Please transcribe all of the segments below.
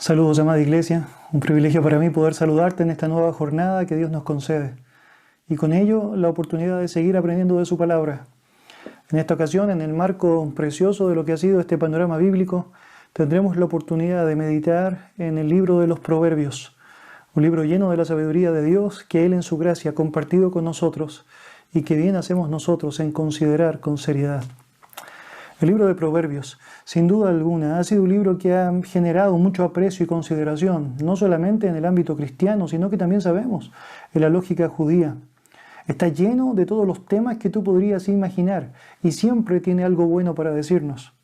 Saludos, amada iglesia. Un privilegio para mí poder saludarte en esta nueva jornada que Dios nos concede. Y con ello, la oportunidad de seguir aprendiendo de su palabra. En esta ocasión, en el marco precioso de lo que ha sido este panorama bíblico, tendremos la oportunidad de meditar en el libro de los Proverbios. Un libro lleno de la sabiduría de Dios que Él en su gracia ha compartido con nosotros y que bien hacemos nosotros en considerar con seriedad. El libro de Proverbios, sin duda alguna, ha sido un libro que ha generado mucho aprecio y consideración, no solamente en el ámbito cristiano, sino que también sabemos en la lógica judía. Está lleno de todos los temas que tú podrías imaginar y siempre tiene algo bueno para decirnos.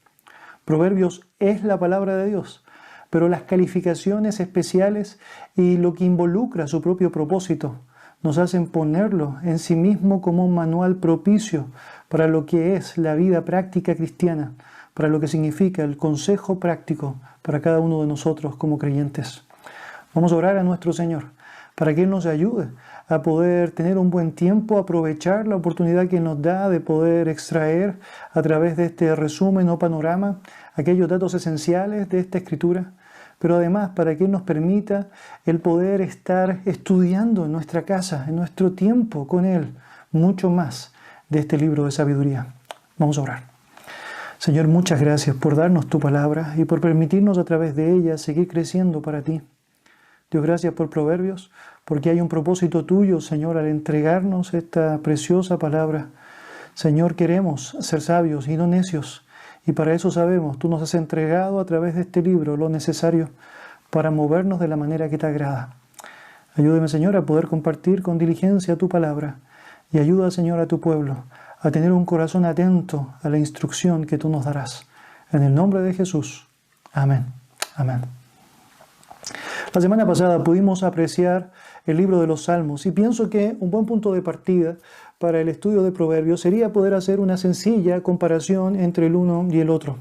Proverbios es la palabra de Dios, pero las calificaciones especiales y lo que involucra su propio propósito nos hacen ponerlo en sí mismo como un manual propicio para lo que es la vida práctica cristiana, para lo que significa el consejo práctico para cada uno de nosotros como creyentes. Vamos a orar a nuestro Señor para que Él nos ayude a poder tener un buen tiempo, aprovechar la oportunidad que nos da de poder extraer a través de este resumen o panorama aquellos datos esenciales de esta escritura, pero además para que Él nos permita el poder estar estudiando en nuestra casa, en nuestro tiempo con Él, mucho más de este libro de sabiduría. Vamos a orar. Señor, muchas gracias por darnos tu palabra y por permitirnos a través de ella seguir creciendo para ti. Dios, gracias por Proverbios, porque hay un propósito tuyo, Señor, al entregarnos esta preciosa palabra. Señor, queremos ser sabios y no necios, y para eso sabemos, tú nos has entregado a través de este libro lo necesario para movernos de la manera que te agrada. Ayúdeme, Señor, a poder compartir con diligencia tu palabra, y ayuda, Señor, a tu pueblo a tener un corazón atento a la instrucción que tú nos darás. En el nombre de Jesús. Amén. Amén. La semana pasada pudimos apreciar el libro de los Salmos y pienso que un buen punto de partida para el estudio de Proverbios sería poder hacer una sencilla comparación entre el uno y el otro.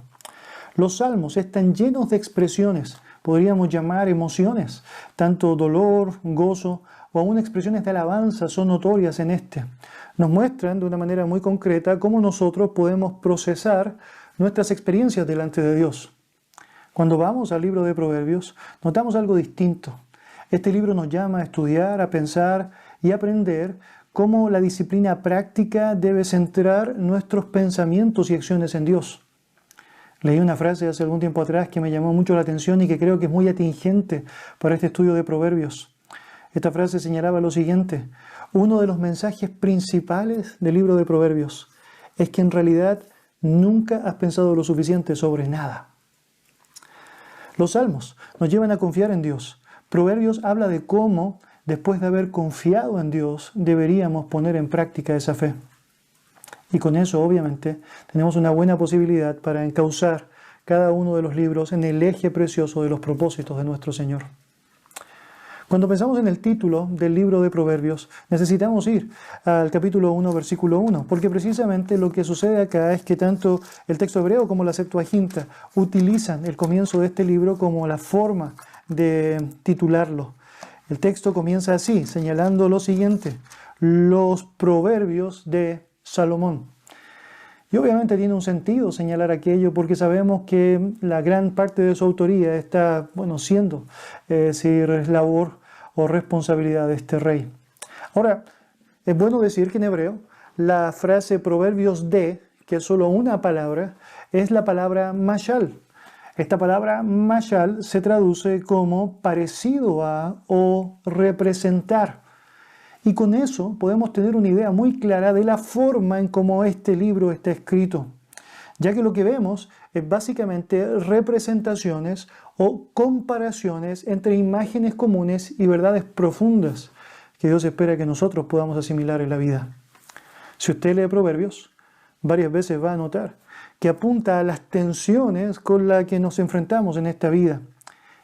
Los Salmos están llenos de expresiones, podríamos llamar emociones, tanto dolor, gozo o aún expresiones de alabanza son notorias en este. Nos muestran de una manera muy concreta cómo nosotros podemos procesar nuestras experiencias delante de Dios. Cuando vamos al libro de Proverbios, notamos algo distinto. Este libro nos llama a estudiar, a pensar y a aprender cómo la disciplina práctica debe centrar nuestros pensamientos y acciones en Dios. Leí una frase hace algún tiempo atrás que me llamó mucho la atención y que creo que es muy atingente para este estudio de Proverbios. Esta frase señalaba lo siguiente: uno de los mensajes principales del libro de Proverbios es que en realidad nunca has pensado lo suficiente sobre nada. Los Salmos nos llevan a confiar en Dios. Proverbios habla de cómo, después de haber confiado en Dios, deberíamos poner en práctica esa fe. Y con eso, obviamente, tenemos una buena posibilidad para encauzar cada uno de los libros en el eje precioso de los propósitos de nuestro Señor. Cuando pensamos en el título del libro de Proverbios, necesitamos ir al capítulo 1, versículo 1, porque precisamente lo que sucede acá es que tanto el texto hebreo como la Septuaginta utilizan el comienzo de este libro como la forma de titularlo. El texto comienza así, señalando lo siguiente: los Proverbios de Salomón. Y obviamente tiene un sentido señalar aquello porque sabemos que la gran parte de su autoría está, siendo labor o responsabilidad de este rey. Ahora, es bueno decir que en hebreo la frase Proverbios de, que es solo una palabra, es la palabra mashal. Esta palabra mashal se traduce como parecido a o representar. Y con eso podemos tener una idea muy clara de la forma en cómo este libro está escrito, ya que lo que vemos es básicamente representaciones o comparaciones entre imágenes comunes y verdades profundas que Dios espera que nosotros podamos asimilar en la vida. Si usted lee Proverbios, varias veces va a notar que apunta a las tensiones con las que nos enfrentamos en esta vida.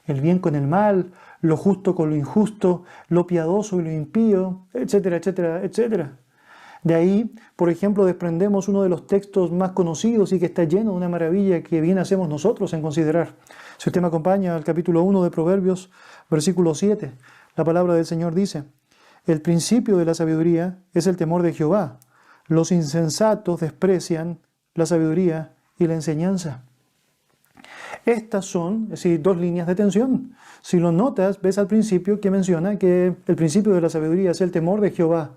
El bien con el mal, lo justo con lo injusto, lo piadoso y lo impío, etcétera, etcétera, etcétera. De ahí, por ejemplo, desprendemos uno de los textos más conocidos y que está lleno de una maravilla que bien hacemos nosotros en considerar. Si usted me acompaña al capítulo 1 de Proverbios, versículo 7, la palabra del Señor dice: el principio de la sabiduría es el temor de Jehová. Los insensatos desprecian la sabiduría y la enseñanza. Estas son, es decir, dos líneas de tensión. Si lo notas, ves al principio que menciona que el principio de la sabiduría es el temor de Jehová.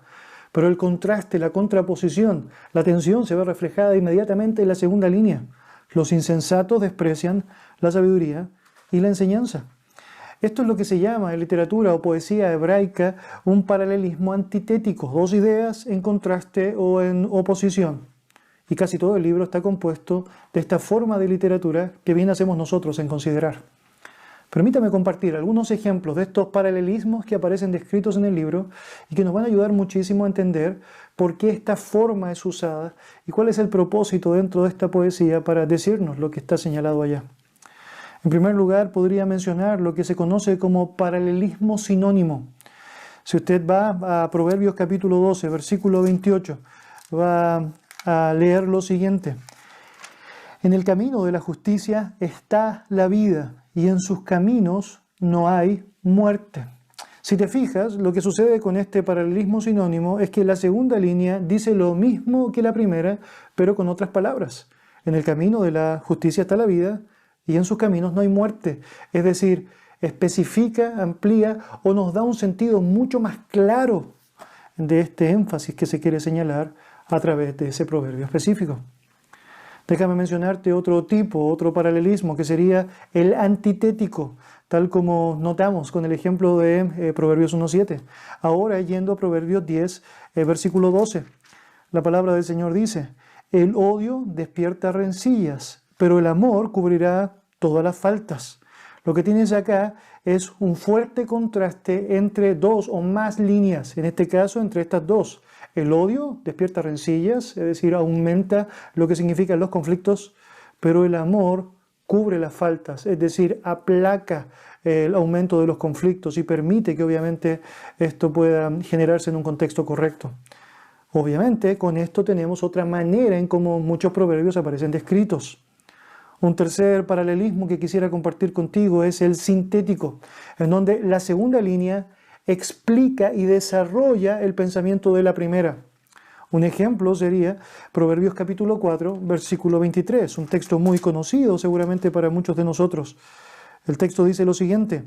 Pero el contraste, la contraposición, la tensión se ve reflejada inmediatamente en la segunda línea. Los insensatos desprecian la sabiduría y la enseñanza. Esto es lo que se llama en literatura o poesía hebraica un paralelismo antitético, dos ideas en contraste o en oposición. Y casi todo el libro está compuesto de esta forma de literatura que bien hacemos nosotros en considerar. Permítame compartir algunos ejemplos de estos paralelismos que aparecen descritos en el libro y que nos van a ayudar muchísimo a entender por qué esta forma es usada y cuál es el propósito dentro de esta poesía para decirnos lo que está señalado allá. En primer lugar, podría mencionar lo que se conoce como paralelismo sinónimo. Si usted va a Proverbios capítulo 12, versículo 28, va a leer lo siguiente. En el camino de la justicia está la vida, y en sus caminos no hay muerte. Si te fijas, lo que sucede con este paralelismo sinónimo es que la segunda línea dice lo mismo que la primera, pero con otras palabras. En el camino de la justicia está la vida, y en sus caminos no hay muerte. Es decir, especifica, amplía o nos da un sentido mucho más claro de este énfasis que se quiere señalar a través de ese proverbio específico. Déjame mencionarte otro tipo, otro paralelismo, que sería el antitético, tal como notamos con el ejemplo de Proverbios 1.7. Ahora, yendo a Proverbios 10, versículo 12, la palabra del Señor dice, el odio despierta rencillas, pero el amor cubrirá todas las faltas. Lo que tienes acá es un fuerte contraste entre dos o más líneas, en este caso entre estas dos. El odio despierta rencillas, es decir, aumenta lo que significan los conflictos, pero el amor cubre las faltas, es decir, aplaca el aumento de los conflictos y permite que obviamente esto pueda generarse en un contexto correcto. Obviamente, con esto tenemos otra manera en cómo muchos proverbios aparecen descritos. Un tercer paralelismo que quisiera compartir contigo es el sintético, en donde la segunda línea explica y desarrolla el pensamiento de la primera. Un ejemplo sería Proverbios capítulo 4, versículo 23, un texto muy conocido seguramente para muchos de nosotros. El texto dice lo siguiente,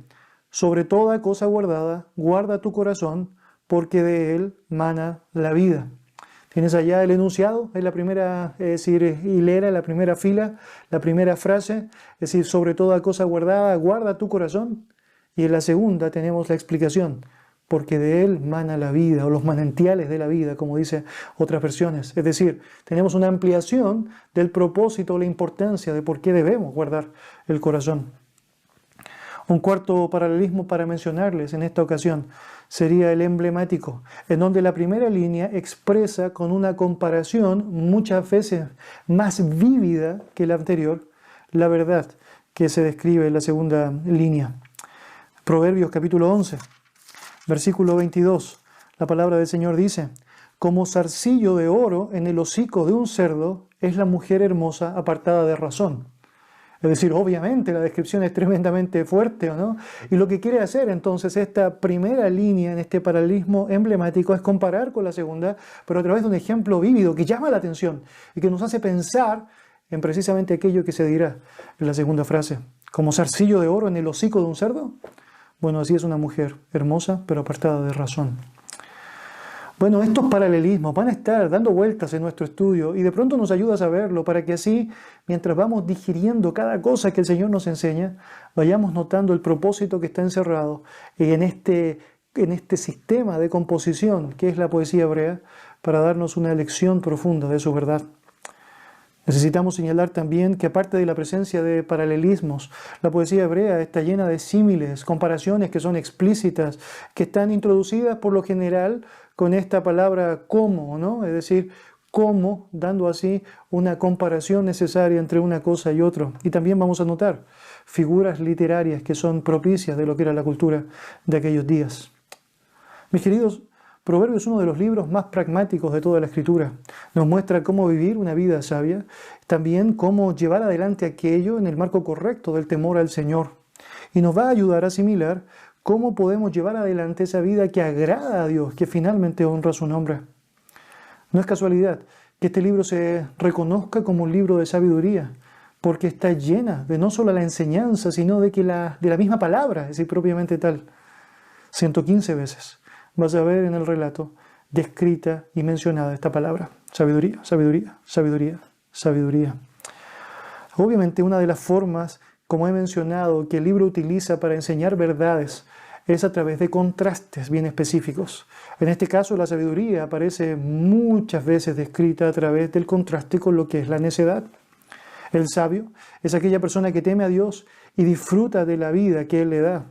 sobre toda cosa guardada, guarda tu corazón, porque de él mana la vida. Tienes allá el enunciado, en la primera hilera, la primera fila, la primera frase, es decir, sobre toda cosa guardada, guarda tu corazón. Y en la segunda tenemos la explicación, porque de él mana la vida, o los manantiales de la vida, como dice otras versiones. Es decir, tenemos una ampliación del propósito o la importancia de por qué debemos guardar el corazón. Un cuarto paralelismo para mencionarles en esta ocasión sería el emblemático, en donde la primera línea expresa con una comparación muchas veces más vívida que la anterior la verdad que se describe en la segunda línea. Proverbios capítulo 11, versículo 22, la palabra del Señor dice, como zarcillo de oro en el hocico de un cerdo es la mujer hermosa apartada de razón. Es decir, obviamente la descripción es tremendamente fuerte, ¿no? Y lo que quiere hacer entonces esta primera línea en este paralelismo emblemático es comparar con la segunda, pero a través de un ejemplo vívido que llama la atención y que nos hace pensar en precisamente aquello que se dirá en la segunda frase. Como zarcillo de oro en el hocico de un cerdo. Bueno, así es una mujer hermosa, pero apartada de razón. Bueno, estos paralelismos van a estar dando vueltas en nuestro estudio y de pronto nos ayuda a saberlo para que así, mientras vamos digiriendo cada cosa que el Señor nos enseña, vayamos notando el propósito que está encerrado en este sistema de composición que es la poesía hebrea para darnos una lección profunda de su verdad. Necesitamos señalar también que aparte de la presencia de paralelismos, la poesía hebrea está llena de símiles, comparaciones que son explícitas, que están introducidas por lo general con esta palabra como, ¿no? Es decir, como, dando así una comparación necesaria entre una cosa y otra. Y también vamos a notar figuras literarias que son propicias de lo que era la cultura de aquellos días. Mis queridos, Proverbios es uno de los libros más pragmáticos de toda la Escritura. Nos muestra cómo vivir una vida sabia, también cómo llevar adelante aquello en el marco correcto del temor al Señor. Y nos va a ayudar a asimilar cómo podemos llevar adelante esa vida que agrada a Dios, que finalmente honra su nombre. No es casualidad que este libro se reconozca como un libro de sabiduría, porque está llena de no solo la enseñanza, sino de la misma palabra, es decir, propiamente tal. 115 veces vas a ver en el relato descrita y mencionada esta palabra: sabiduría, sabiduría, sabiduría, sabiduría. Obviamente, una de las formas, como he mencionado, que el libro utiliza para enseñar verdades es a través de contrastes bien específicos. En este caso, la sabiduría aparece muchas veces descrita a través del contraste con lo que es la necedad. El sabio es aquella persona que teme a Dios y disfruta de la vida que Él le da.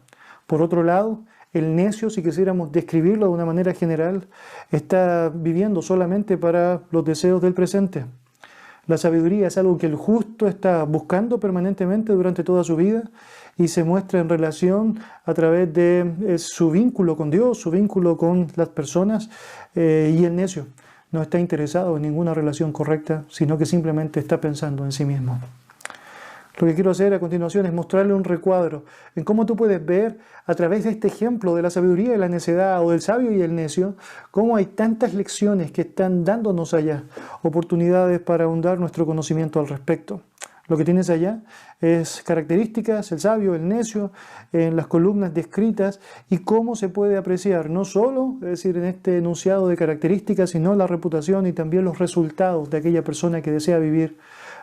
Por otro lado, el necio, si quisiéramos describirlo de una manera general, está viviendo solamente para los deseos del presente. La sabiduría es algo que el justo está buscando permanentemente durante toda su vida y se muestra en relación a través de su vínculo con Dios, su vínculo con las personas, y el necio no está interesado en ninguna relación correcta, sino que simplemente está pensando en sí mismo. Lo que quiero hacer a continuación es mostrarle un recuadro en cómo tú puedes ver a través de este ejemplo de la sabiduría y la necedad, o del sabio y el necio, cómo hay tantas lecciones que están dándonos allá, oportunidades para ahondar nuestro conocimiento al respecto. Lo que tienes allá es características, el sabio, el necio, en las columnas descritas, y cómo se puede apreciar, no solo, es decir, en este enunciado de características, sino la reputación y también los resultados de aquella persona que desea vivir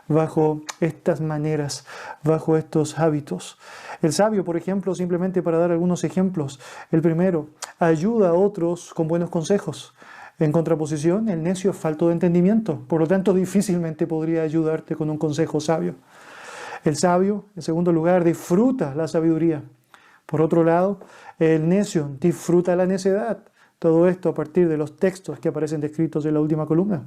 bajo estas maneras, bajo estos hábitos. El sabio, por ejemplo, simplemente para dar algunos ejemplos, el primero, ayuda a otros con buenos consejos. En contraposición, el necio es falto de entendimiento, por lo tanto difícilmente podría ayudarte con un consejo sabio. El sabio, en segundo lugar, disfruta la sabiduría. Por otro lado, el necio disfruta la necedad. Todo esto a partir de los textos que aparecen descritos en la última columna.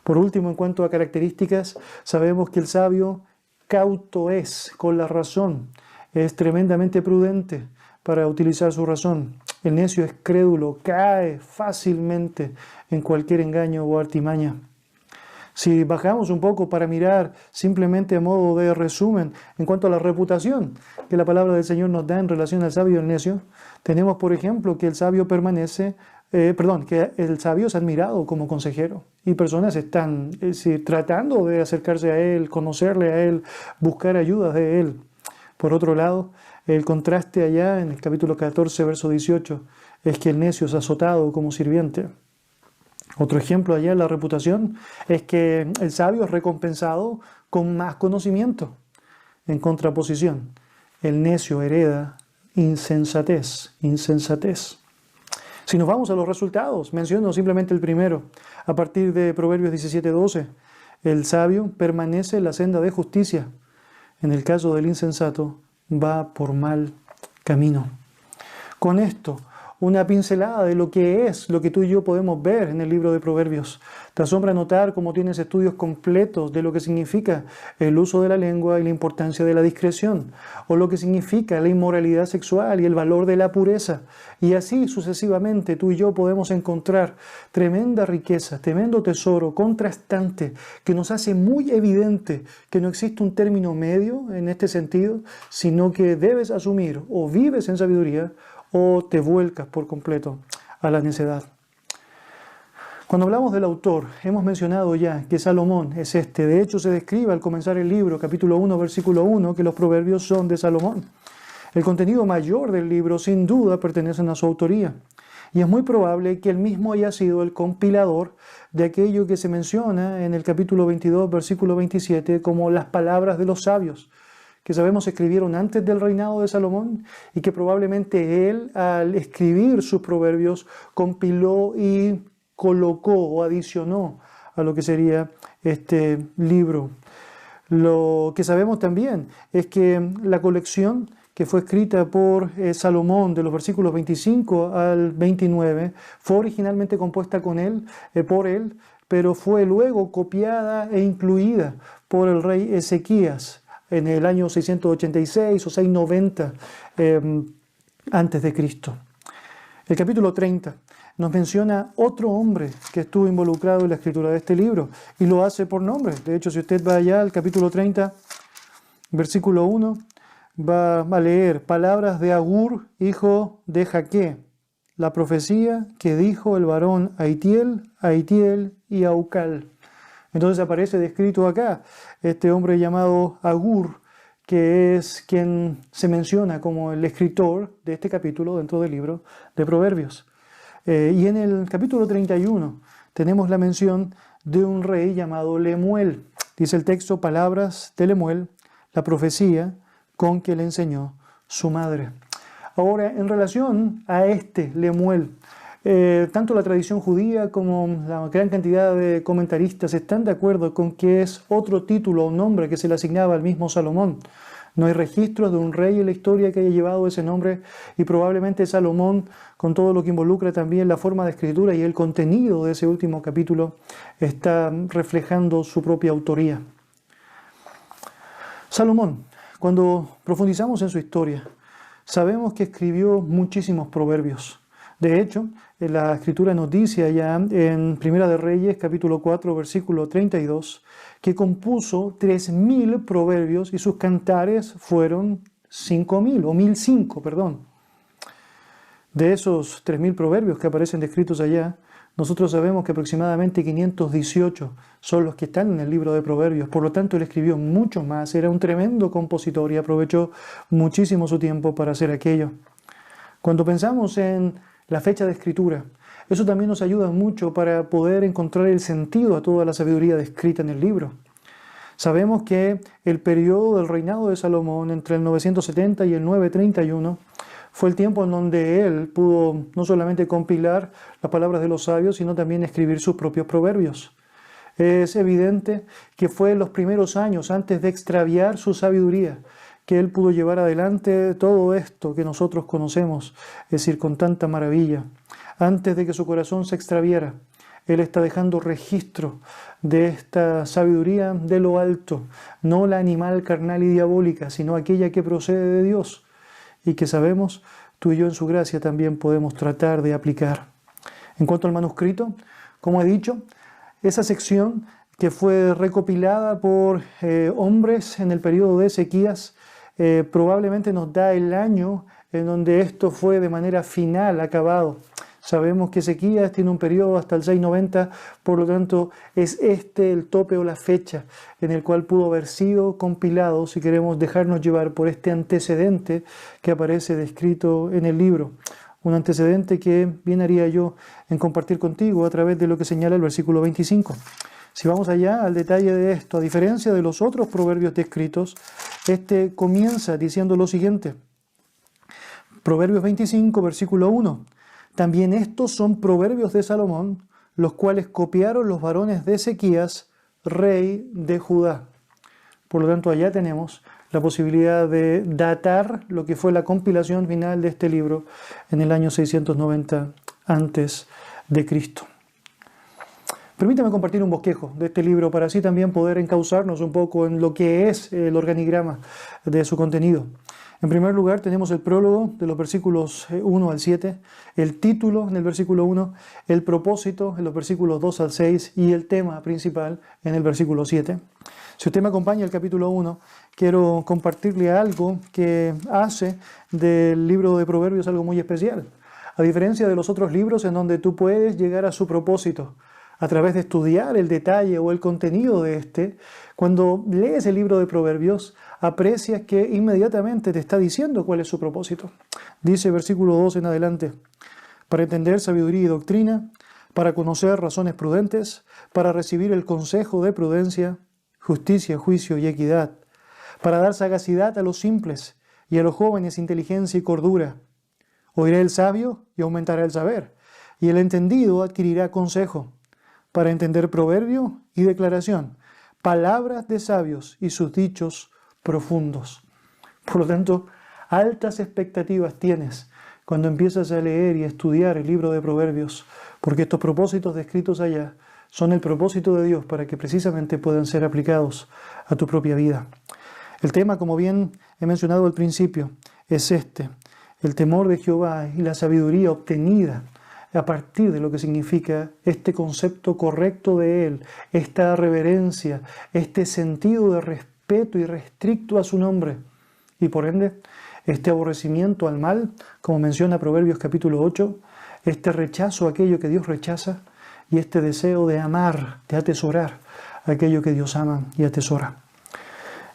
Por último, en cuanto a características, sabemos que el sabio cauto es con la razón, es tremendamente prudente para utilizar su razón. El necio es crédulo, cae fácilmente en cualquier engaño o artimaña. Si bajamos un poco para mirar simplemente a modo de resumen en cuanto a la reputación que la palabra del Señor nos da en relación al sabio y al necio, tenemos, por ejemplo, que el sabio que el sabio es admirado como consejero y personas están tratando de acercarse a él, conocerle a él, buscar ayuda de él. Por otro lado, el contraste allá en el capítulo 14, verso 18, es que el necio es azotado como sirviente. Otro ejemplo allá en la reputación es que el sabio es recompensado con más conocimiento. En contraposición, el necio hereda insensatez. Si nos vamos a los resultados, menciono simplemente el primero. A partir de Proverbios 17:12, el sabio permanece en la senda de justicia. En el caso del insensato, va por mal camino. Con esto, una pincelada de lo que tú y yo podemos ver en el libro de Proverbios. Te asombra notar cómo tienes estudios completos de lo que significa el uso de la lengua y la importancia de la discreción, o lo que significa la inmoralidad sexual y el valor de la pureza. Y así sucesivamente tú y yo podemos encontrar tremenda riqueza, tremendo tesoro contrastante que nos hace muy evidente que no existe un término medio en este sentido, sino que debes asumir o vives en sabiduría o te vuelcas por completo a la necedad. Cuando hablamos del autor, hemos mencionado ya que Salomón es este. De hecho, se describe al comenzar el libro, capítulo 1, versículo 1, que los proverbios son de Salomón. El contenido mayor del libro, sin duda, pertenecen a su autoría. Y es muy probable que él mismo haya sido el compilador de aquello que se menciona en el capítulo 22, versículo 27, como las palabras de los sabios, que sabemos escribieron antes del reinado de Salomón y que probablemente él, al escribir sus proverbios, compiló y colocó o adicionó a lo que sería este libro. Lo que sabemos también es que la colección que fue escrita por Salomón de los versículos 25 al 29 fue originalmente compuesta por él, pero fue luego copiada e incluida por el rey Ezequías en el año 686 o 690 antes de Cristo. El capítulo 30 nos menciona otro hombre que estuvo involucrado en la escritura de este libro y lo hace por nombre. De hecho, si usted va allá al capítulo 30, versículo 1, va a leer palabras de Agur, hijo de Jaque, la profecía que dijo el varón Aitiel y Aucal. Entonces aparece descrito acá este hombre llamado Agur, que es quien se menciona como el escritor de este capítulo dentro del libro de Proverbios. Y en el capítulo 31 tenemos la mención de un rey llamado Lemuel. Dice el texto, palabras de Lemuel, la profecía con que le enseñó su madre. Ahora, en relación a este Lemuel, tanto la tradición judía como la gran cantidad de comentaristas están de acuerdo con que es otro título o nombre que se le asignaba al mismo Salomón. No hay registros de un rey en la historia que haya llevado ese nombre y probablemente Salomón, con todo lo que involucra también la forma de escritura y el contenido de ese último capítulo, está reflejando su propia autoría. Salomón, cuando profundizamos en su historia, sabemos que escribió muchísimos proverbios. De hecho, la Escritura nos dice allá en Primera de Reyes, capítulo 4, versículo 32, que compuso 3.000 proverbios y sus cantares fueron 5.000, o 1.005, perdón. De esos 3.000 proverbios que aparecen descritos allá, nosotros sabemos que aproximadamente 518 son los que están en el libro de Proverbios. Por lo tanto, él escribió mucho más. Era un tremendo compositor y aprovechó muchísimo su tiempo para hacer aquello. Cuando pensamos en la fecha de escritura, eso también nos ayuda mucho para poder encontrar el sentido a toda la sabiduría descrita en el libro. Sabemos que el periodo del reinado de Salomón entre el 970 y el 931 fue el tiempo en donde él pudo no solamente compilar las palabras de los sabios, sino también escribir sus propios proverbios. Es evidente que fue en los primeros años, antes de extraviar su sabiduría, que él pudo llevar adelante todo esto que nosotros conocemos, es decir, con tanta maravilla. Antes de que su corazón se extraviara, él está dejando registro de esta sabiduría de lo alto, no la animal, carnal y diabólica, sino aquella que procede de Dios y que sabemos, tú y yo en su gracia también podemos tratar de aplicar. En cuanto al manuscrito, como he dicho, esa sección que fue recopilada por hombres en el periodo de Ezequías, probablemente nos da el año en donde esto fue de manera final acabado. Sabemos que Ezequías tiene un periodo hasta el 690, por lo tanto es este el tope o la fecha en el cual pudo haber sido compilado, si queremos dejarnos llevar por este antecedente que aparece descrito en el libro. Un antecedente que bien haría yo en compartir contigo a través de lo que señala el versículo 25. Si vamos allá al detalle de esto, a diferencia de los otros proverbios descritos, este comienza diciendo lo siguiente. Proverbios 25, versículo 1. También estos son proverbios de Salomón, los cuales copiaron los varones de Ezequías, rey de Judá. Por lo tanto, allá tenemos la posibilidad de datar lo que fue la compilación final de este libro en el año 690 antes de Cristo. Permítame compartir un bosquejo de este libro para así también poder encauzarnos un poco en lo que es el organigrama de su contenido. En primer lugar tenemos el prólogo de los versículos 1 al 7, el título en el versículo 1, el propósito en los versículos 2 al 6 y el tema principal en el versículo 7. Si usted me acompaña al capítulo 1, quiero compartirle algo que hace del libro de Proverbios algo muy especial. A diferencia de los otros libros en donde tú puedes llegar a su propósito a través de estudiar el detalle o el contenido de este, cuando lees el libro de Proverbios, aprecias que inmediatamente te está diciendo cuál es su propósito. Dice versículo 2 en adelante, para entender sabiduría y doctrina, para conocer razones prudentes, para recibir el consejo de prudencia, justicia, juicio y equidad, para dar sagacidad a los simples y a los jóvenes inteligencia y cordura. Oirá el sabio y aumentará el saber, y el entendido adquirirá consejo, para entender proverbio y declaración, palabras de sabios y sus dichos profundos. Por lo tanto, altas expectativas tienes cuando empiezas a leer y a estudiar el libro de Proverbios, porque estos propósitos descritos allá son el propósito de Dios para que precisamente puedan ser aplicados a tu propia vida. El tema, como bien he mencionado al principio, es este, el temor de Jehová y la sabiduría obtenida a partir de lo que significa este concepto correcto de Él, esta reverencia, este sentido de respeto irrestricto a su nombre, y por ende, este aborrecimiento al mal, como menciona Proverbios capítulo 8, este rechazo a aquello que Dios rechaza, y este deseo de amar, de atesorar aquello que Dios ama y atesora.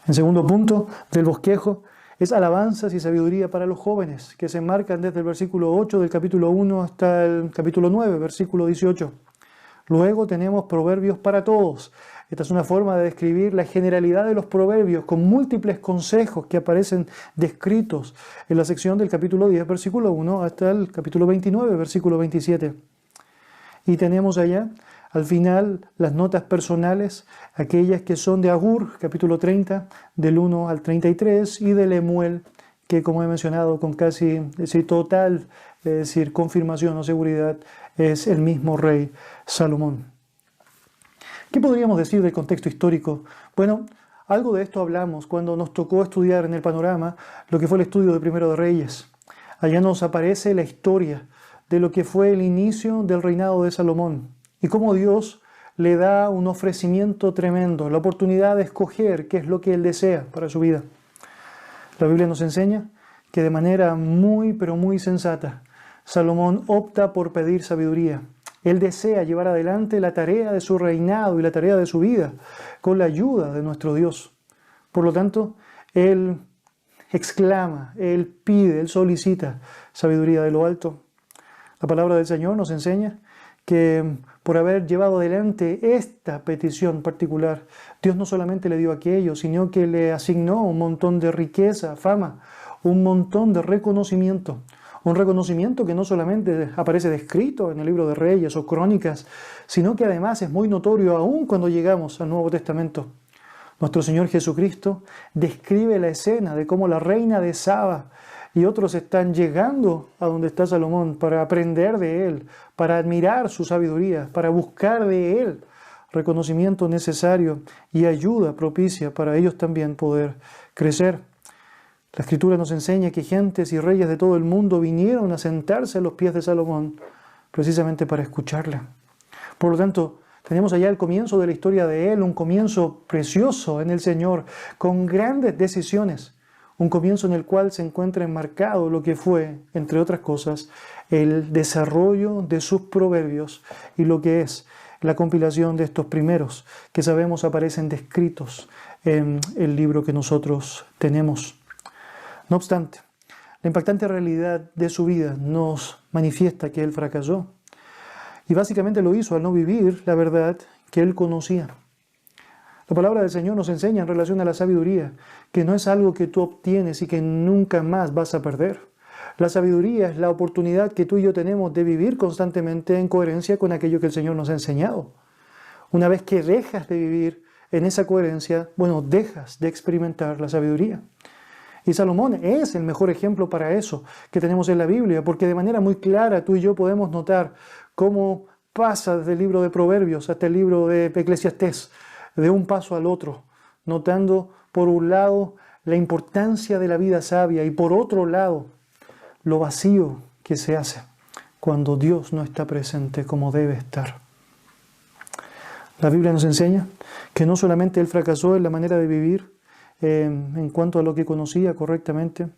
En segundo punto del bosquejo es alabanzas y sabiduría para los jóvenes, que se enmarcan desde el versículo 8 del capítulo 1 hasta el capítulo 9, versículo 18. Luego tenemos proverbios para todos. Esta es una forma de describir la generalidad de los proverbios con múltiples consejos que aparecen descritos en la sección del capítulo 10, versículo 1 hasta el capítulo 29, versículo 27. Y tenemos allá, al final, las notas personales, aquellas que son de Agur, capítulo 30, del 1 al 33, y de Lemuel, que como he mencionado con casi total confirmación o seguridad, es el mismo rey Salomón. ¿Qué podríamos decir del contexto histórico? Bueno, algo de esto hablamos cuando nos tocó estudiar en el panorama lo que fue el estudio de Primero de Reyes. Allá nos aparece la historia de lo que fue el inicio del reinado de Salomón y cómo Dios le da un ofrecimiento tremendo, la oportunidad de escoger qué es lo que Él desea para su vida. La Biblia nos enseña que de manera muy, pero muy sensata, Salomón opta por pedir sabiduría. Él desea llevar adelante la tarea de su reinado y la tarea de su vida con la ayuda de nuestro Dios. Por lo tanto, Él exclama, Él pide, Él solicita sabiduría de lo alto. La palabra del Señor nos enseña que por haber llevado adelante esta petición particular, Dios no solamente le dio aquello, sino que le asignó un montón de riqueza, fama, un montón de reconocimiento. Un reconocimiento que no solamente aparece descrito en el libro de Reyes o Crónicas, sino que además es muy notorio aún cuando llegamos al Nuevo Testamento. Nuestro Señor Jesucristo describe la escena de cómo la reina de Saba y otros están llegando a donde está Salomón para aprender de él, para admirar su sabiduría, para buscar de él reconocimiento necesario y ayuda propicia para ellos también poder crecer. La Escritura nos enseña que gentes y reyes de todo el mundo vinieron a sentarse a los pies de Salomón precisamente para escucharle. Por lo tanto, tenemos allá el comienzo de la historia de él, un comienzo precioso en el Señor, con grandes decisiones, un comienzo en el cual se encuentra enmarcado lo que fue, entre otras cosas, el desarrollo de sus proverbios y lo que es la compilación de estos primeros que sabemos aparecen descritos en el libro que nosotros tenemos. No obstante, la impactante realidad de su vida nos manifiesta que él fracasó. Y básicamente lo hizo al no vivir la verdad que él conocía. La palabra del Señor nos enseña en relación a la sabiduría que no es algo que tú obtienes y que nunca más vas a perder. La sabiduría es la oportunidad que tú y yo tenemos de vivir constantemente en coherencia con aquello que el Señor nos ha enseñado. Una vez que dejas de vivir en esa coherencia, dejas de experimentar la sabiduría. Y Salomón es el mejor ejemplo para eso que tenemos en la Biblia, porque de manera muy clara tú y yo podemos notar cómo pasa desde el libro de Proverbios hasta el libro de Eclesiastés, de un paso al otro, notando por un lado la importancia de la vida sabia y por otro lado lo vacío que se hace cuando Dios no está presente como debe estar. La Biblia nos enseña que no solamente él fracasó en la manera de vivir, en cuanto a lo que conocía correctamente,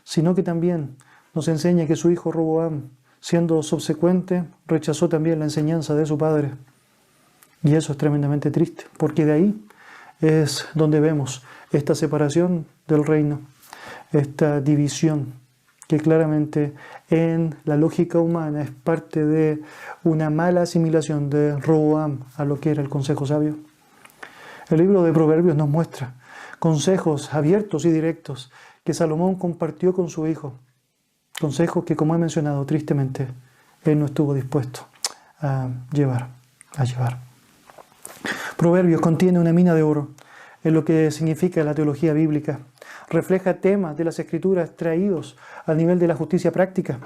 sino que también nos enseña que su hijo Roboam, siendo subsecuente, rechazó también la enseñanza de su padre. Y eso es tremendamente triste, porque de ahí es donde vemos esta separación del reino, esta división, que claramente en la lógica humana es parte de una mala asimilación de Roboam a lo que era el consejo sabio. El libro de Proverbios nos muestra consejos abiertos y directos que Salomón compartió con su hijo. Consejos que, como he mencionado, tristemente, él no estuvo dispuesto a llevar. Proverbios contiene una mina de oro en lo que significa la teología bíblica. Refleja temas de las Escrituras traídos al nivel de la justicia práctica.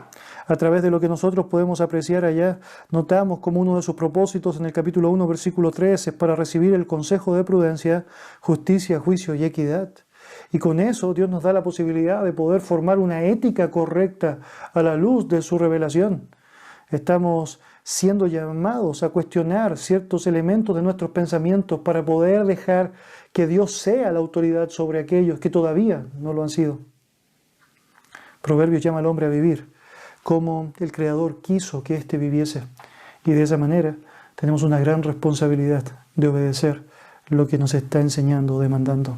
A través de lo que nosotros podemos apreciar allá, notamos como uno de sus propósitos en el capítulo 1, versículo 3, es para recibir el consejo de prudencia, justicia, juicio y equidad. Y con eso Dios nos da la posibilidad de poder formar una ética correcta a la luz de su revelación. Estamos siendo llamados a cuestionar ciertos elementos de nuestros pensamientos para poder dejar que Dios sea la autoridad sobre aquellos que todavía no lo han sido. Proverbios llama al hombre a vivir como el Creador quiso que éste viviese. Y de esa manera tenemos una gran responsabilidad de obedecer lo que nos está enseñando o demandando.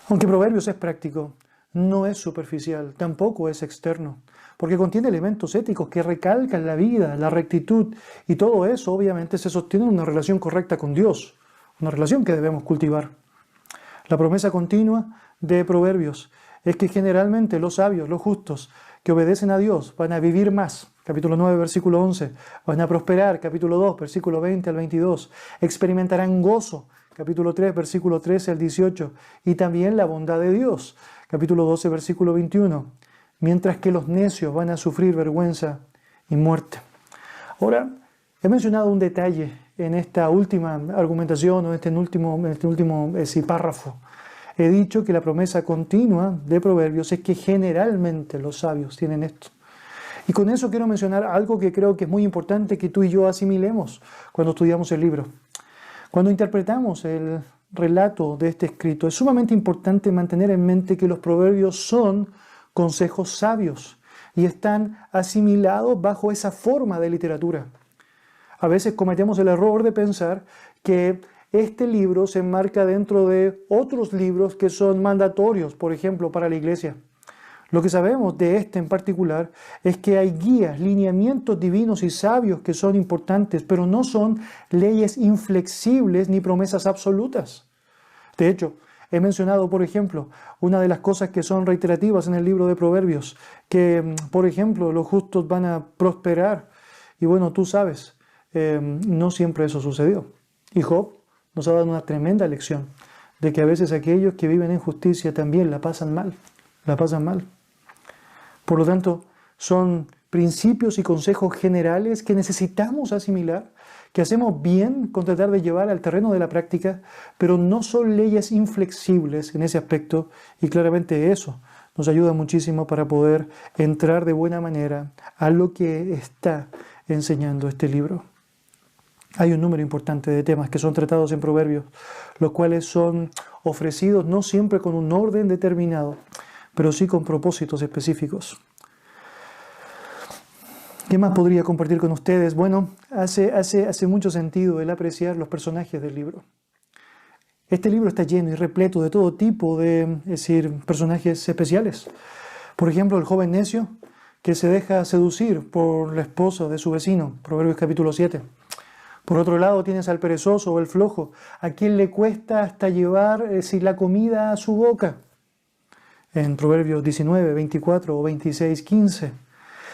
Aunque Proverbios es práctico, no es superficial, tampoco es externo, porque contiene elementos éticos que recalcan la vida, la rectitud, y todo eso obviamente se sostiene en una relación correcta con Dios, una relación que debemos cultivar. La promesa continua de Proverbios es que generalmente los sabios, los justos, que obedecen a Dios, van a vivir más, capítulo 9, versículo 11, van a prosperar, capítulo 2, versículo 20 al 22, experimentarán gozo, capítulo 3, versículo 13 al 18, y también la bondad de Dios, capítulo 12, versículo 21, mientras que los necios van a sufrir vergüenza y muerte. Ahora, he mencionado un detalle en esta última argumentación o en este último párrafo. He dicho que la promesa continua de Proverbios es que generalmente los sabios tienen esto. Y con eso quiero mencionar algo que creo que es muy importante que tú y yo asimilemos cuando estudiamos el libro. Cuando interpretamos el relato de este escrito, es sumamente importante mantener en mente que los proverbios son consejos sabios y están asimilados bajo esa forma de literatura. A veces cometemos el error de pensar que este libro se enmarca dentro de otros libros que son mandatorios, por ejemplo, para la iglesia. Lo que sabemos de este en particular es que hay guías, lineamientos divinos y sabios que son importantes, pero no son leyes inflexibles ni promesas absolutas. De hecho, he mencionado, por ejemplo, una de las cosas que son reiterativas en el libro de Proverbios, que, por ejemplo, los justos van a prosperar. Y bueno, tú sabes, no siempre eso sucedió. Y Job nos ha dado una tremenda lección de que a veces aquellos que viven en justicia también la pasan mal. Por lo tanto, son principios y consejos generales que necesitamos asimilar, que hacemos bien con tratar de llevar al terreno de la práctica, pero no son leyes inflexibles en ese aspecto, y claramente eso nos ayuda muchísimo para poder entrar de buena manera a lo que está enseñando este libro. Hay un número importante de temas que son tratados en Proverbios, los cuales son ofrecidos no siempre con un orden determinado, pero sí con propósitos específicos. ¿Qué más podría compartir con ustedes? Bueno, hace mucho sentido el apreciar los personajes del libro. Este libro está lleno y repleto de todo tipo de, personajes especiales. Por ejemplo, el joven necio que se deja seducir por la esposa de su vecino, Proverbios capítulo 7. Por otro lado tienes al perezoso o el flojo, a quien le cuesta hasta llevar la comida a su boca. En Proverbios 19, 24 o 26, 15.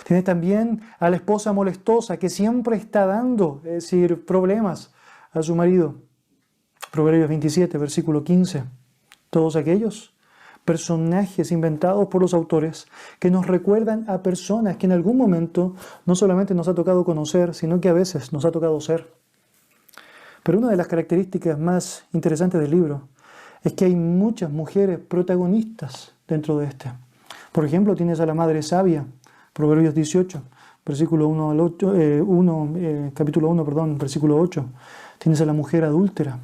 Tienes también a la esposa molestosa que siempre está dando, problemas a su marido. Proverbios 27, versículo 15. Todos aquellos personajes inventados por los autores que nos recuerdan a personas que en algún momento no solamente nos ha tocado conocer, sino que a veces nos ha tocado ser. Pero una de las características más interesantes del libro es que hay muchas mujeres protagonistas dentro de este. Por ejemplo, tienes a la madre sabia, Proverbios 18, versículo 1 al 8, capítulo 1, versículo 8. Tienes a la mujer adúltera,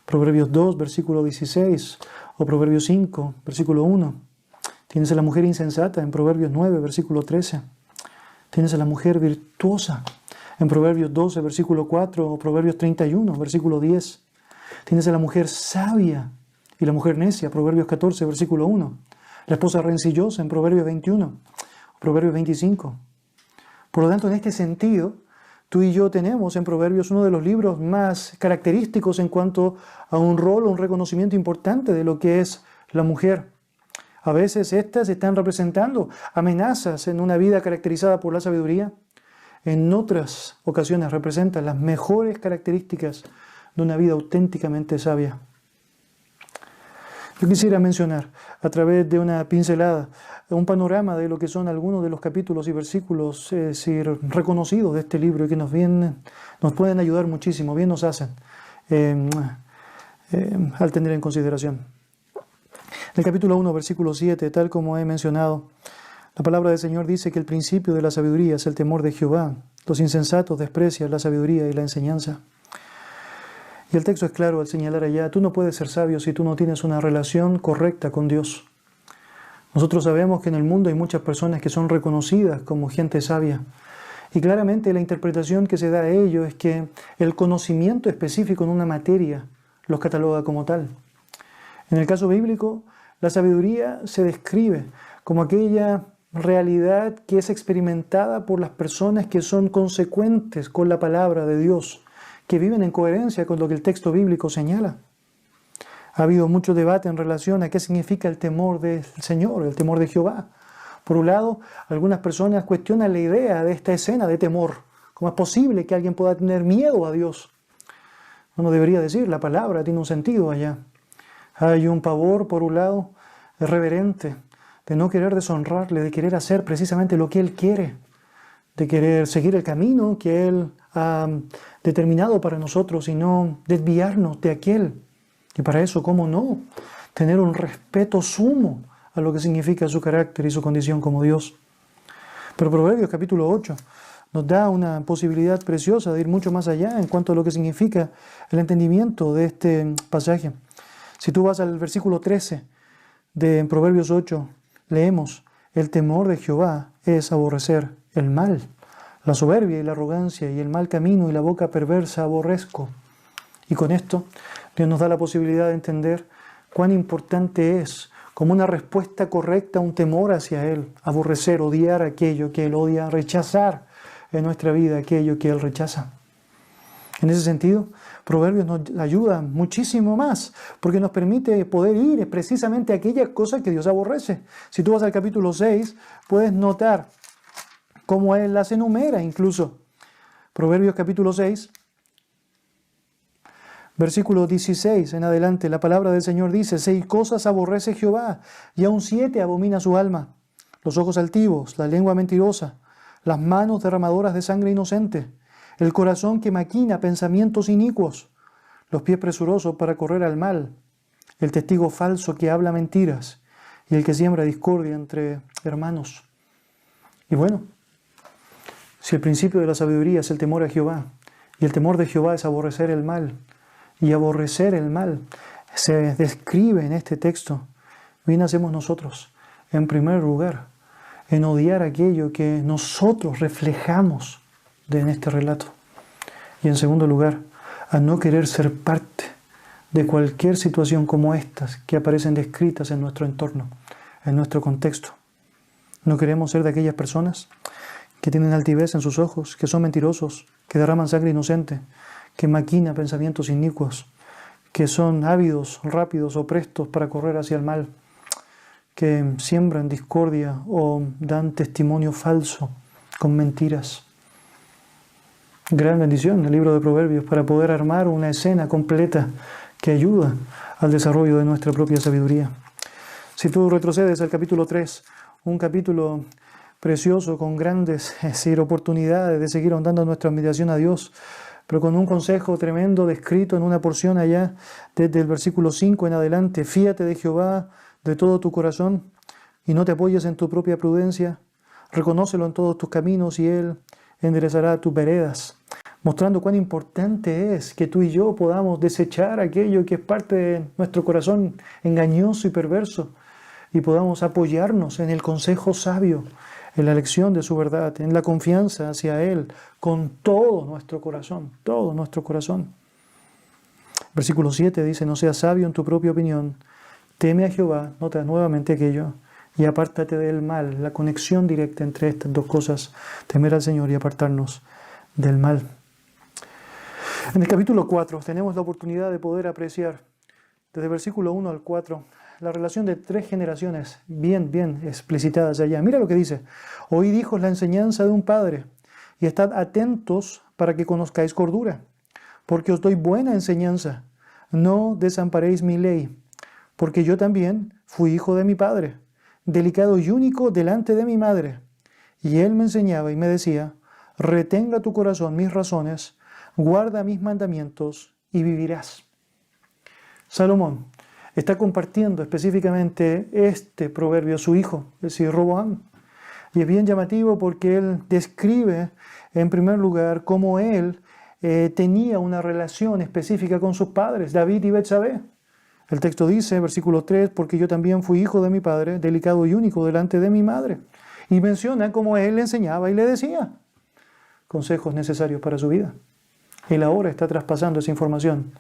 Proverbios 2, versículo 16, o Proverbios 5, versículo 1. Tienes a la mujer insensata en Proverbios 9, versículo 13. Tienes a la mujer virtuosa en Proverbios 12, versículo 4, o Proverbios 31, versículo 10. Tienes a la mujer sabia y la mujer necia, Proverbios 14, versículo 1. La esposa rencillosa en Proverbios 21, Proverbios 25. Por lo tanto, en este sentido, tú y yo tenemos en Proverbios uno de los libros más característicos en cuanto a un rol o un reconocimiento importante de lo que es la mujer. A veces estas están representando amenazas en una vida caracterizada por la sabiduría. En otras ocasiones representan las mejores características de una vida auténticamente sabia. Yo quisiera mencionar, a través de una pincelada, un panorama de lo que son algunos de los capítulos y versículos reconocidos de este libro y que nos pueden ayudar muchísimo, bien nos hacen al tener en consideración. En el capítulo 1, versículo 7, tal como he mencionado, la palabra del Señor dice que el principio de la sabiduría es el temor de Jehová. Los insensatos desprecian la sabiduría y la enseñanza. Y el texto es claro al señalar allá, tú no puedes ser sabio si tú no tienes una relación correcta con Dios. Nosotros sabemos que en el mundo hay muchas personas que son reconocidas como gente sabia. Y claramente la interpretación que se da a ello es que el conocimiento específico en una materia los cataloga como tal. En el caso bíblico, la sabiduría se describe como aquella realidad que es experimentada por las personas que son consecuentes con la palabra de Dios, que viven en coherencia con lo que el texto bíblico señala. Ha habido mucho debate en relación a qué significa el temor del Señor, el temor de Jehová. Por un lado, algunas personas cuestionan la idea de esta escena de temor. ¿Cómo es posible que alguien pueda tener miedo a Dios? Uno debería decir, la palabra tiene un sentido allá. Hay un pavor, por un lado, reverente, de no querer deshonrarle, de querer hacer precisamente lo que Él quiere, de querer seguir el camino que Él ha determinado para nosotros y no desviarnos de aquel. Y para eso, ¿cómo no? Tener un respeto sumo a lo que significa su carácter y su condición como Dios. Pero Proverbios capítulo 8 nos da una posibilidad preciosa de ir mucho más allá en cuanto a lo que significa el entendimiento de este pasaje. Si tú vas al versículo 13 de Proverbios 8, leemos: el temor de Jehová es aborrecer el mal, la soberbia y la arrogancia y el mal camino y la boca perversa aborrezco. Y con esto Dios nos da la posibilidad de entender cuán importante es, como una respuesta correcta, un temor hacia Él, aborrecer, odiar aquello que Él odia, rechazar en nuestra vida aquello que Él rechaza. En ese sentido, Proverbios nos ayuda muchísimo más, porque nos permite poder ir precisamente a aquellas cosas que Dios aborrece. Si tú vas al capítulo 6, puedes notar cómo Él las enumera incluso. Proverbios capítulo 6, versículo 16 en adelante, la palabra del Señor dice: 6 cosas aborrece Jehová, y aun 7 abomina su alma: los ojos altivos, la lengua mentirosa, las manos derramadoras de sangre inocente, el corazón que maquina pensamientos inicuos, los pies presurosos para correr al mal, el testigo falso que habla mentiras, y el que siembra discordia entre hermanos. Y bueno, si el principio de la sabiduría es el temor a Jehová, y el temor de Jehová es aborrecer el mal, y aborrecer el mal se describe en este texto, bien hacemos nosotros, en primer lugar, en odiar aquello que nosotros reflejamos en este relato. Y en segundo lugar, a no querer ser parte de cualquier situación como estas que aparecen descritas en nuestro entorno, en nuestro contexto. No queremos ser de aquellas personas que tienen altivez en sus ojos, que son mentirosos, que derraman sangre inocente, que maquinan pensamientos inicuos, que son ávidos, rápidos o prestos para correr hacia el mal, que siembran discordia o dan testimonio falso con mentiras. Gran bendición el libro de Proverbios para poder armar una escena completa que ayuda al desarrollo de nuestra propia sabiduría. Si tú retrocedes al capítulo 3, un capítulo precioso con grandes oportunidades de seguir ahondando nuestra meditación a Dios, pero con un consejo tremendo descrito en una porción allá desde el versículo 5 en adelante: fíate de Jehová de todo tu corazón y no te apoyes en tu propia prudencia, reconócelo en todos tus caminos y Él enderezará tus veredas, mostrando cuán importante es que tú y yo podamos desechar aquello que es parte de nuestro corazón engañoso y perverso y podamos apoyarnos en el consejo sabio, en la elección de su verdad, en la confianza hacia Él con todo nuestro corazón, todo nuestro corazón. Versículo 7 dice: no seas sabio en tu propia opinión, teme a Jehová, nota nuevamente aquello, y apártate del mal, la conexión directa entre estas dos cosas, temer al Señor y apartarnos del mal. En el capítulo 4 tenemos la oportunidad de poder apreciar, desde el versículo 1 al 4, la relación de 3 generaciones bien explicitadas allá. Mira lo que dice: oíd, hijos, la enseñanza de un padre, y estad atentos para que conozcáis cordura, porque os doy buena enseñanza. No desamparéis mi ley, porque yo también fui hijo de mi padre, delicado y único delante de mi madre. Y él me enseñaba y me decía: retenga tu corazón mis razones, guarda mis mandamientos y vivirás. Salomón está compartiendo específicamente este proverbio a su hijo, es decir, Roboam. Y es bien llamativo porque él describe, en primer lugar, cómo él tenía una relación específica con sus padres, David y Betsabé. El texto dice, versículo 3, porque yo también fui hijo de mi padre, delicado y único delante de mi madre. Y menciona cómo él le enseñaba y le decía consejos necesarios para su vida. Él ahora está traspasando esa información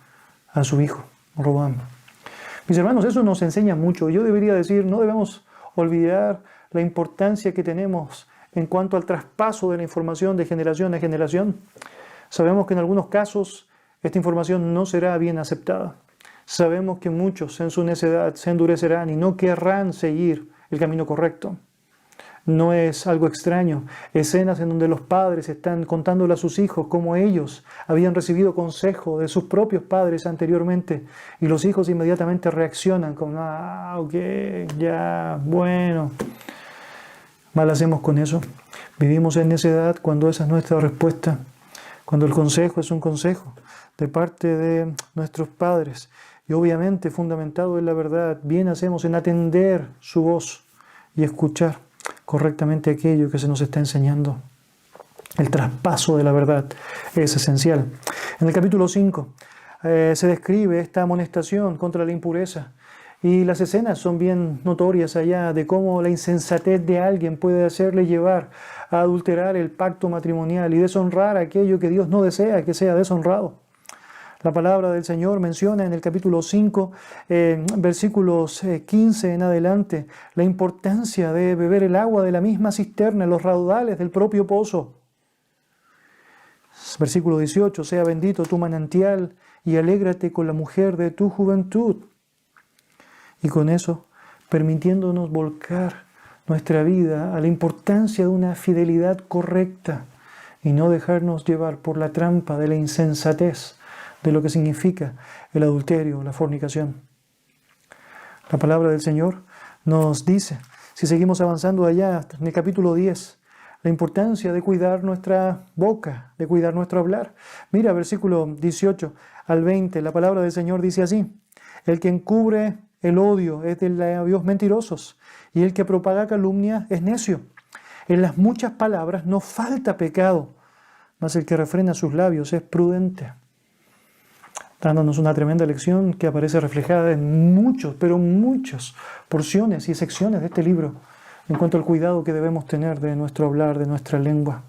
a su hijo, Roboam. Mis hermanos, eso nos enseña mucho. Yo debería decir, no debemos olvidar la importancia que tenemos en cuanto al traspaso de la información de generación a generación. Sabemos que en algunos casos esta información no será bien aceptada. Sabemos que muchos en su necedad se endurecerán y no querrán seguir el camino correcto. No es algo extraño. Escenas en donde los padres están contándole a sus hijos cómo ellos habían recibido consejo de sus propios padres anteriormente y los hijos inmediatamente reaccionan como, ok, ya, bueno. Mal hacemos con eso. Vivimos en necedad cuando esa es nuestra respuesta, cuando el consejo es un consejo de parte de nuestros padres y obviamente fundamentado en la verdad. Bien hacemos en atender su voz y escuchar correctamente aquello que se nos está enseñando. El traspaso de la verdad es esencial. En el capítulo 5 se describe esta amonestación contra la impureza y las escenas son bien notorias allá de cómo la insensatez de alguien puede hacerle llevar a adulterar el pacto matrimonial y deshonrar aquello que Dios no desea que sea deshonrado. La palabra del Señor menciona en el capítulo 5, versículos 15 en adelante, la importancia de beber el agua de la misma cisterna, los raudales del propio pozo. Versículo 18, sea bendito tu manantial y alégrate con la mujer de tu juventud. Y con eso, permitiéndonos volcar nuestra vida a la importancia de una fidelidad correcta y no dejarnos llevar por la trampa de la insensatez de lo que significa el adulterio, la fornicación. La palabra del Señor nos dice, si seguimos avanzando allá en el capítulo 10, la importancia de cuidar nuestra boca, de cuidar nuestro hablar. Mira, versículo 18 al 20, la palabra del Señor dice así, el que encubre el odio es de labios mentirosos y el que propaga calumnia es necio. En las muchas palabras no falta pecado, mas el que refrena sus labios es prudente. Dándonos una tremenda lección que aparece reflejada en muchos, pero muchas porciones y secciones de este libro en cuanto al cuidado que debemos tener de nuestro hablar, de nuestra lengua.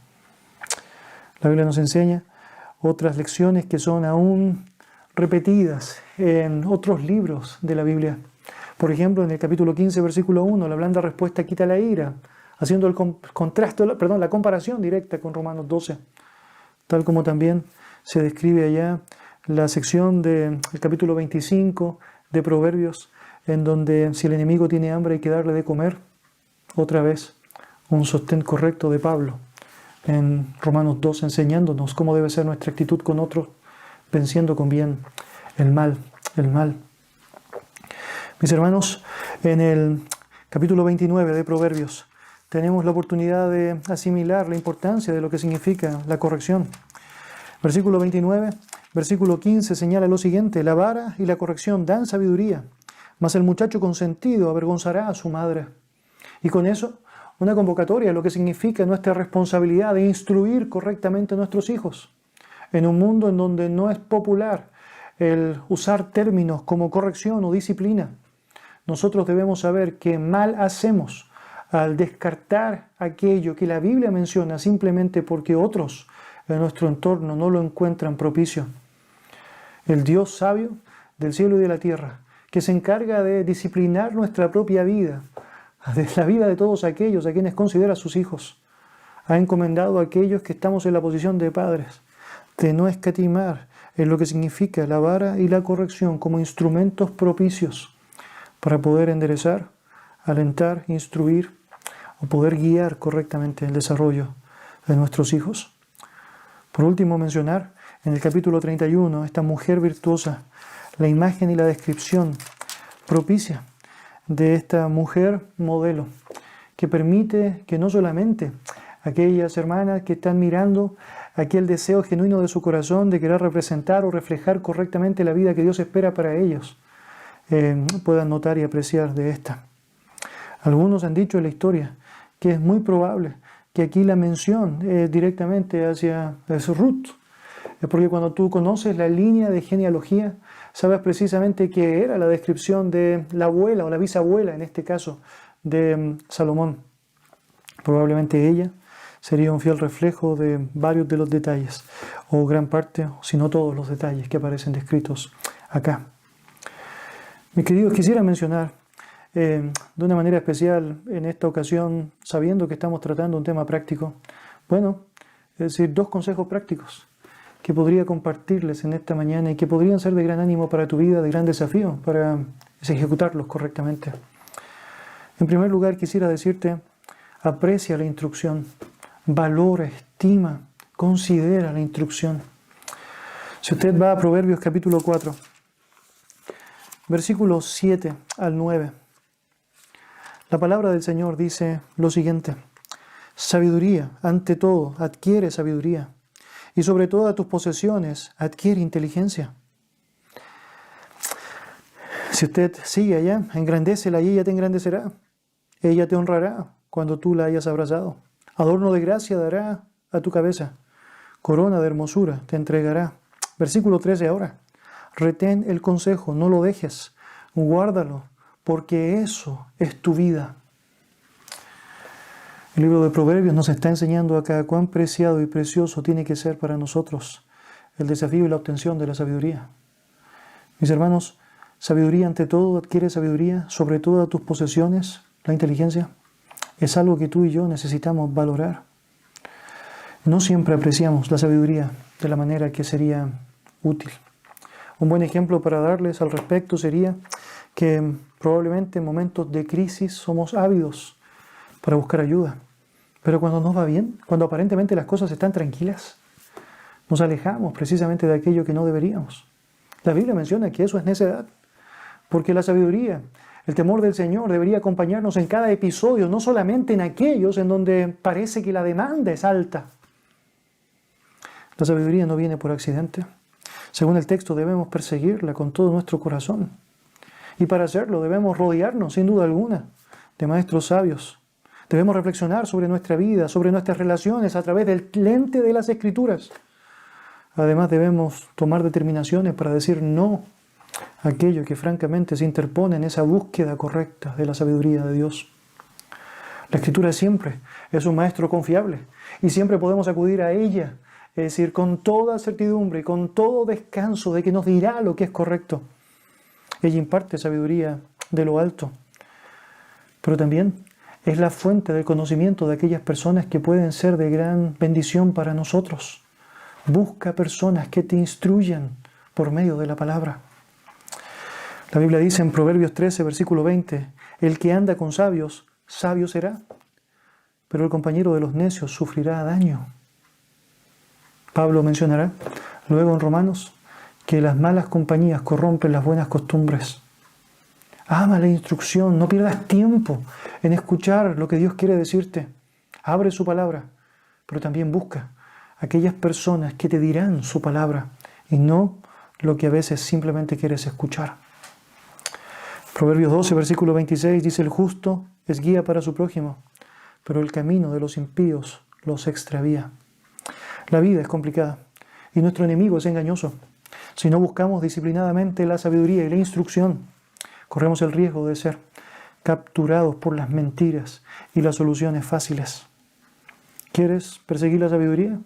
La Biblia nos enseña otras lecciones que son aún repetidas en otros libros de la Biblia. Por ejemplo, en el capítulo 15, versículo 1, la blanda respuesta quita la ira, haciendo el la comparación directa con Romanos 12, tal como también se describe allá la sección del capítulo 25 de Proverbios, en donde si el enemigo tiene hambre hay que darle de comer. Otra vez, un sostén correcto de Pablo en Romanos 2, enseñándonos cómo debe ser nuestra actitud con otros, venciendo con bien el mal. Mis hermanos, en el capítulo 29 de Proverbios tenemos la oportunidad de asimilar la importancia de lo que significa la corrección. Versículo 29, versículo 15 señala lo siguiente, la vara y la corrección dan sabiduría, mas el muchacho consentido avergonzará a su madre. Y con eso, una convocatoria a lo que significa nuestra responsabilidad de instruir correctamente a nuestros hijos. En un mundo en donde no es popular el usar términos como corrección o disciplina, nosotros debemos saber que mal hacemos al descartar aquello que la Biblia menciona simplemente porque otros en nuestro entorno no lo encuentran propicio. El Dios sabio del cielo y de la tierra, que se encarga de disciplinar nuestra propia vida, de la vida de todos aquellos a quienes considera sus hijos, ha encomendado a aquellos que estamos en la posición de padres, de no escatimar en lo que significa la vara y la corrección como instrumentos propicios para poder enderezar, alentar, instruir o poder guiar correctamente el desarrollo de nuestros hijos. Por último, mencionar en el capítulo 31 esta mujer virtuosa, la imagen y la descripción propicia de esta mujer modelo que permite que no solamente aquellas hermanas que están mirando aquel deseo genuino de su corazón de querer representar o reflejar correctamente la vida que Dios espera para ellos, puedan notar y apreciar de esta. Algunos han dicho en la historia que es muy probable que aquí la mención directamente hacia Ruth, porque cuando tú conoces la línea de genealogía, sabes precisamente que era la descripción de la abuela o la bisabuela, en este caso, de Salomón. Probablemente ella sería un fiel reflejo de varios de los detalles, o gran parte, si no todos los detalles que aparecen descritos acá. Mis queridos, quisiera mencionar de una manera especial en esta ocasión, sabiendo que estamos tratando un tema práctico, es decir, 2 consejos prácticos que podría compartirles en esta mañana y que podrían ser de gran ánimo para tu vida, de gran desafío para ejecutarlos correctamente. En primer lugar, quisiera decirte, aprecia la instrucción, valora, estima, considera la instrucción. Si usted va a Proverbios capítulo 4, versículos 7 al 9, la palabra del Señor dice lo siguiente: sabiduría, ante todo, adquiere sabiduría, y sobre todas tus posesiones adquiere inteligencia. Si usted sigue allá, engrandécela y ella te engrandecerá. Ella te honrará cuando tú la hayas abrazado. Adorno de gracia dará a tu cabeza. Corona de hermosura te entregará. Versículo 13 ahora. Retén el consejo, no lo dejes. Guárdalo, porque eso es tu vida. El libro de Proverbios nos está enseñando acá cuán preciado y precioso tiene que ser para nosotros el desafío y la obtención de la sabiduría. Mis hermanos, sabiduría ante todo, adquiere sabiduría sobre todas tus posesiones, la inteligencia. Es algo que tú y yo necesitamos valorar. No siempre apreciamos la sabiduría de la manera que sería útil. Un buen ejemplo para darles al respecto sería que probablemente en momentos de crisis somos ávidos para buscar ayuda. Pero cuando nos va bien, cuando aparentemente las cosas están tranquilas, nos alejamos precisamente de aquello que no deberíamos. La Biblia menciona que eso es necedad, porque la sabiduría, el temor del Señor debería acompañarnos en cada episodio, no solamente en aquellos en donde parece que la demanda es alta. La sabiduría no viene por accidente. Según el texto, debemos perseguirla con todo nuestro corazón. Y para hacerlo debemos rodearnos, sin duda alguna, de maestros sabios. Debemos reflexionar sobre nuestra vida, sobre nuestras relaciones a través del lente de las Escrituras. Además debemos tomar determinaciones para decir no a aquello que francamente se interpone en esa búsqueda correcta de la sabiduría de Dios. La Escritura siempre es un maestro confiable y siempre podemos acudir a ella, es decir, con toda certidumbre y con todo descanso de que nos dirá lo que es correcto. Ella imparte sabiduría de lo alto, pero también es la fuente del conocimiento de aquellas personas que pueden ser de gran bendición para nosotros. Busca personas que te instruyan por medio de la palabra. La Biblia dice en Proverbios 13, versículo 20, el que anda con sabios, sabio será, pero el compañero de los necios sufrirá daño. Pablo mencionará luego en Romanos que las malas compañías corrompen las buenas costumbres. Ama la instrucción, no pierdas tiempo en escuchar lo que Dios quiere decirte. Abre su palabra, pero también busca aquellas personas que te dirán su palabra y no lo que a veces simplemente quieres escuchar. Proverbios 12, versículo 26 dice: el justo es guía para su prójimo, pero el camino de los impíos los extravía. La vida es complicada y nuestro enemigo es engañoso. Si no buscamos disciplinadamente la sabiduría y la instrucción, corremos el riesgo de ser capturados por las mentiras y las soluciones fáciles. ¿Quieres perseguir la sabiduría?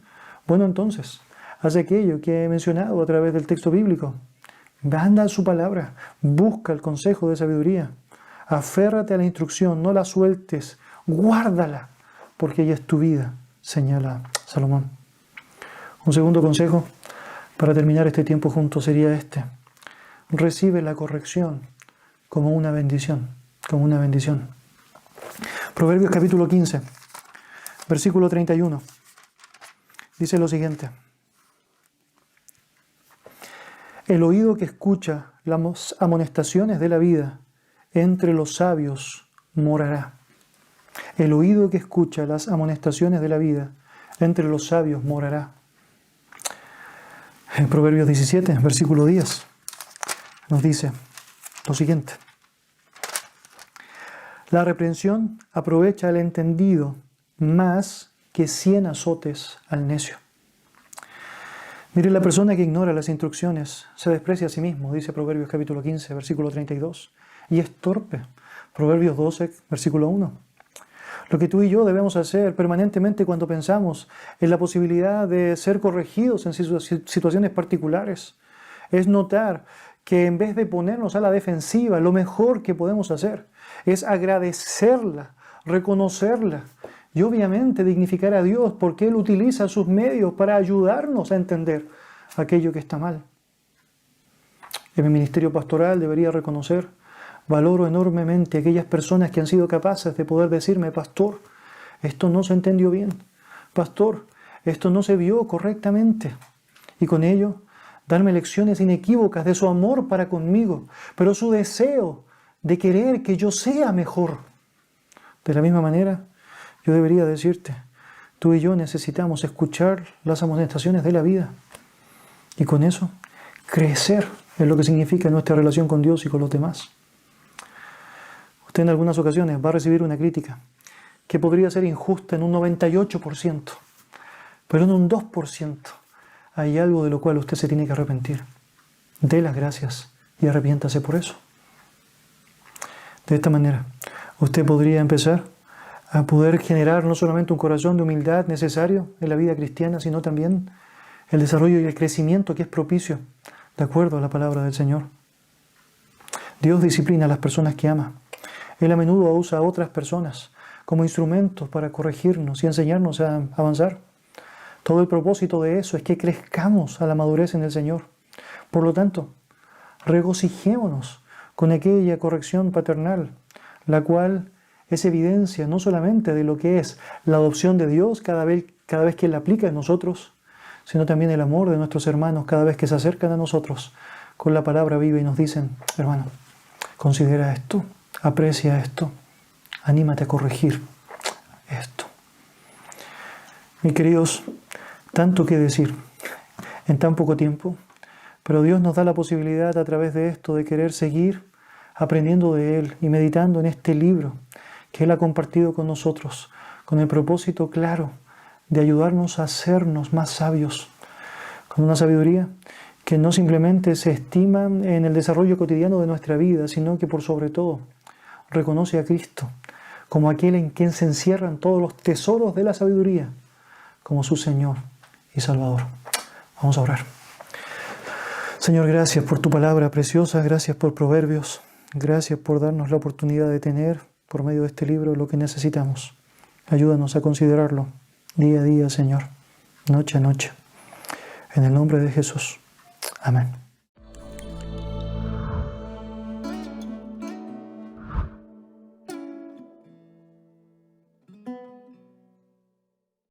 Bueno, entonces, haz aquello que he mencionado a través del texto bíblico. Anda a su palabra, busca el consejo de sabiduría, aférrate a la instrucción, no la sueltes, guárdala, porque ella es tu vida, señala Salomón. Un segundo consejo para terminar este tiempo juntos sería este: recibe la corrección como una bendición, como una bendición. Proverbios capítulo 15, versículo 31, dice lo siguiente: el oído que escucha las amonestaciones de la vida, entre los sabios morará. El oído que escucha las amonestaciones de la vida, entre los sabios morará. En Proverbios 17, versículo 10, nos dice lo siguiente: la reprensión aprovecha al entendido más que 100 azotes al necio. Mire, la persona que ignora las instrucciones se desprecia a sí mismo, dice Proverbios capítulo 15, versículo 32, y es torpe. Proverbios 12, versículo 1. Lo que tú y yo debemos hacer permanentemente cuando pensamos en la posibilidad de ser corregidos en situaciones particulares es notar que en vez de ponernos a la defensiva, lo mejor que podemos hacer es agradecerla, reconocerla y obviamente dignificar a Dios porque Él utiliza sus medios para ayudarnos a entender aquello que está mal. En mi ministerio pastoral debería reconocer, valoro enormemente a aquellas personas que han sido capaces de poder decirme: pastor, esto no se entendió bien, pastor, esto no se vio correctamente, y con ello darme lecciones inequívocas de su amor para conmigo, pero su deseo de querer que yo sea mejor. De la misma manera, yo debería decirte, tú y yo necesitamos escuchar las amonestaciones de la vida y con eso crecer en lo que significa nuestra relación con Dios y con los demás. Usted en algunas ocasiones va a recibir una crítica que podría ser injusta en un 98%, pero en un 2% hay algo de lo cual usted se tiene que arrepentir. Dé las gracias y arrepiéntase por eso. De esta manera, usted podría empezar a poder generar no solamente un corazón de humildad necesario en la vida cristiana, sino también el desarrollo y el crecimiento que es propicio, de acuerdo a la palabra del Señor. Dios disciplina a las personas que ama. Él a menudo usa a otras personas como instrumentos para corregirnos y enseñarnos a avanzar. Todo el propósito de eso es que crezcamos a la madurez en el Señor. Por lo tanto, regocijémonos con aquella corrección paternal, la cual es evidencia no solamente de lo que es la adopción de Dios cada vez que Él la aplica en nosotros, sino también el amor de nuestros hermanos cada vez que se acercan a nosotros con la palabra viva y nos dicen: hermano, considera esto, aprecia esto, anímate a corregir esto. Mis queridos, tanto que decir en tan poco tiempo, pero Dios nos da la posibilidad a través de esto de querer seguir aprendiendo de Él y meditando en este libro que Él ha compartido con nosotros, con el propósito claro de ayudarnos a hacernos más sabios, con una sabiduría que no simplemente se estima en el desarrollo cotidiano de nuestra vida, sino que por sobre todo reconoce a Cristo como aquel en quien se encierran todos los tesoros de la sabiduría, como su Señor y Salvador. Vamos a orar. Señor, gracias por tu palabra preciosa, gracias por Proverbios, gracias por darnos la oportunidad de tener por medio de este libro lo que necesitamos. Ayúdanos a considerarlo día a día, Señor, noche a noche. En el nombre de Jesús. Amén.